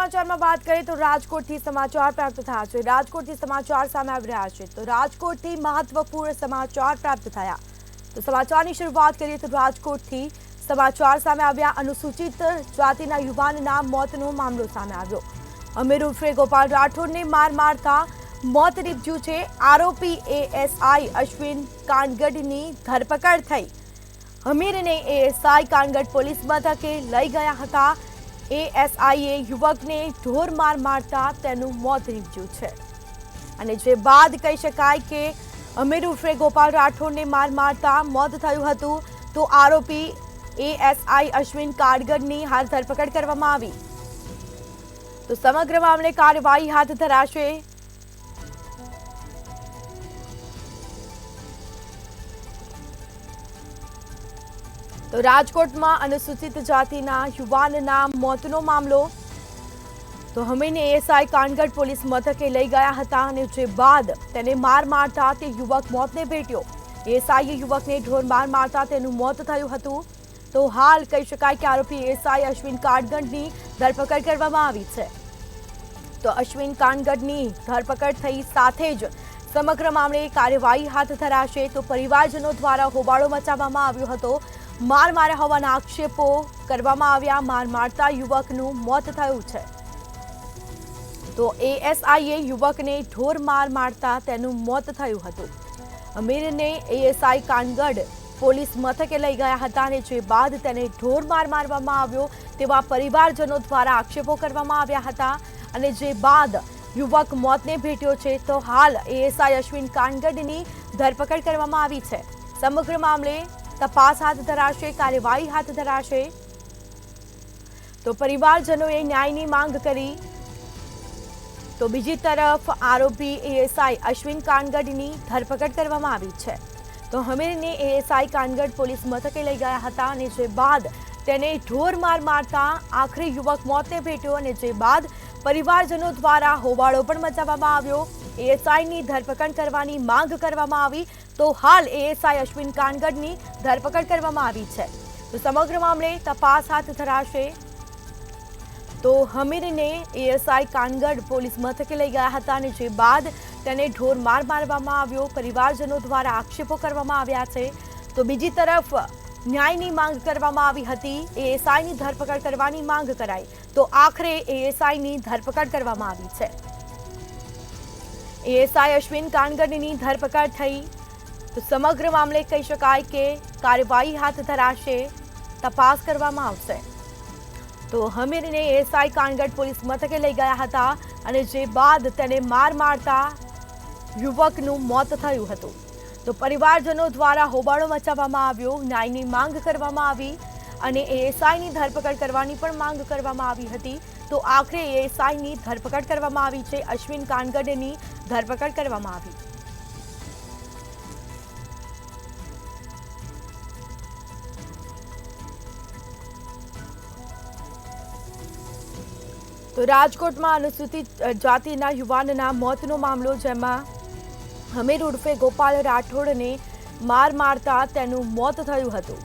સમાચારમાં વાત કરીએ તો રાજકોટથી સમાચાર પ્રાપ્ત થયા છે। રાજકોટથી સમાચાર સામે આવી રહ્યા છે તો રાજકોટથી મહત્વપૂર્ણ સમાચાર પ્રાપ્ત થયા। તો સમાચારની શરૂઆત કરીએ તો રાજકોટથી સમાચાર સામે આવ્યા। અનુસૂચિત જાતિના યુવાનના મોતનો મામલો સામે આવ્યો। અમીર ઉર્ફે ગોપાલ રાઠોડને માર મારતા મોત નીપજ્યું છે। આરોપી એએસઆઈ અશ્વિન કાનગડની ધરપકડ થઈ। અમીરને એએસઆઈ કાનગડ પોલીસ મથકે લઈ ગયા હતા। એએસઆઈએ યુવકને ઢોર માર મારતા તેનું મોત નીપજ્યું છે અને જે બાદ કહી શકાય કે અમીર ઉર્ફે ગોપાલ રાઠોડને માર મારતા મોત થયું હતું। તો આરોપી એએસઆઈ અશ્વિન કાનગડની હાલ ધરપકડ કરવામાં આવી। તો સમગ્ર મામલે કાર્યવાહી હાથ ધરાશે। તો રાજકોટમાં અનુસૂચિત જાતિના યુવાનના મોતનો મામલો। તો અમીરને એએસઆઈ કાનગડ પોલીસ મથકે લઈ ગયા હતા અને જે બાદ તેને માર મારતા તે યુવક મોતને ભેટ્યો। એએસઆઈએ યુવકને ઢોર માર મારતા તેનું મોત થયું હતું। તો હાલ કહી શકાય કે આરોપી એએસઆઈ અશ્વિન કાનગડની ધરપકડ કરવામાં આવી છે। તો અશ્વિન કાનગડની ધરપકડ થઈ સાથે જ સમગ્ર મામલે કાર્યવાહી હાથ ધરાશે। તો પરિવારજનો દ્વારા હોબાળો મચાવવામાં આવ્યો હતો। માર માર્યા હોવાના આક્ષેપો કરવામાં આવ્યા। માર મારતા યુવકનું મોત થયું છે। તો એએસઆઈએ યુવકને ઢોર માર મારતા તેનું મોત થયું હતું। અમીરને એએસઆઈ કાનગડ પોલીસ મથકે લઈ ગયા હતા અને જે બાદ તેને ઢોર માર મારવામાં આવ્યો તેવા પરિવારજનો દ્વારા આક્ષેપો કરવામાં આવ્યા હતા અને જે બાદ યુવક મોતને ભેટ્યો છે। તો હાલ એએસઆઈ અશ્વિન કાનગડની ધરપકડ કરવામાં આવી છે। સમગ્ર મામલે તપાસ હાથ ધરાશે, કાર્યવાહી હાથ ધરાશે। તો પરિવારજનોએ ન્યાયની માંગ કરી। તો બીજી તરફ આરોપી એએસઆઈ અશ્વિન કાનગડની ધરપકડ કરવામાં આવી છે। તો અમીરને એએસઆઈ કાનગડ પોલીસ મથકે લઈ ગયા હતા અને જે બાદ તેને ઢોર માર મારતા આખરે યુવક મોતને ભેટ્યો અને જે બાદ પરિવારજનો દ્વારા હોબાળો પણ મચાવવામાં આવ્યો। એએસઆઈની ધરપકડ કરવાની માંગ કરવામાં આવી। તો હાલ એએસઆઈ અશ્વિન કાનગડની ધરપકડ કરવામાં આવી છે। તો સમગ્ર મામલે તપાસ હાથ ધરાશે। તો અમીરને એએસઆઈ કાનગડ પોલીસ મથકે લઈ ગયા હતા અને જે બાદ તેને ઢોર માર મારવામાં આવ્યો। પરિવારજનો દ્વારા આક્ષેપો કરવામાં આવ્યા છે। તો બીજી તરફ ન્યાયની માંગ કરવામાં આવી હતી। એએસઆઈની ધરપકડ કરવાની માંગ કરાઈ। તો આખરે એએસઆઈની ધરપકડ કરવામાં આવી છે। એએસઆઈ અશ્વિન કાનગડની ધરપકડ થઈ। તો સમગ્ર મામલે કહી શકાય કે કાર્યવાહી હાથ ધરાશે, તપાસ કરવામાં આવશે। તો અમીરને એએસઆઈ કાનગડ પોલીસ મથકે લઈ ગયા હતા અને જે બાદ તેને માર મારતા યુવકનું મોત થયું હતું। તો પરિવારજનો દ્વારા હોબાળો મચાવવામાં આવ્યો, ન્યાયની માંગ કરવામાં આવી અને એએસઆઈની ધરપકડ કરવાની પણ માંગ કરવામાં આવી હતી। તો આખરે એએસઆઈની ધરપકડ કરવામાં આવી છે। અશ્વિન કાનગડની ધરપકડ કરવામાં આવી। તો રાજકોટમાં અનુસૂચિત જાતિના યુવાનના મોતનો મામલો, જેમાં અમીર ઉર્ફે ગોપાલ રાઠોડને માર મારતા તેનું મોત થયું હતું।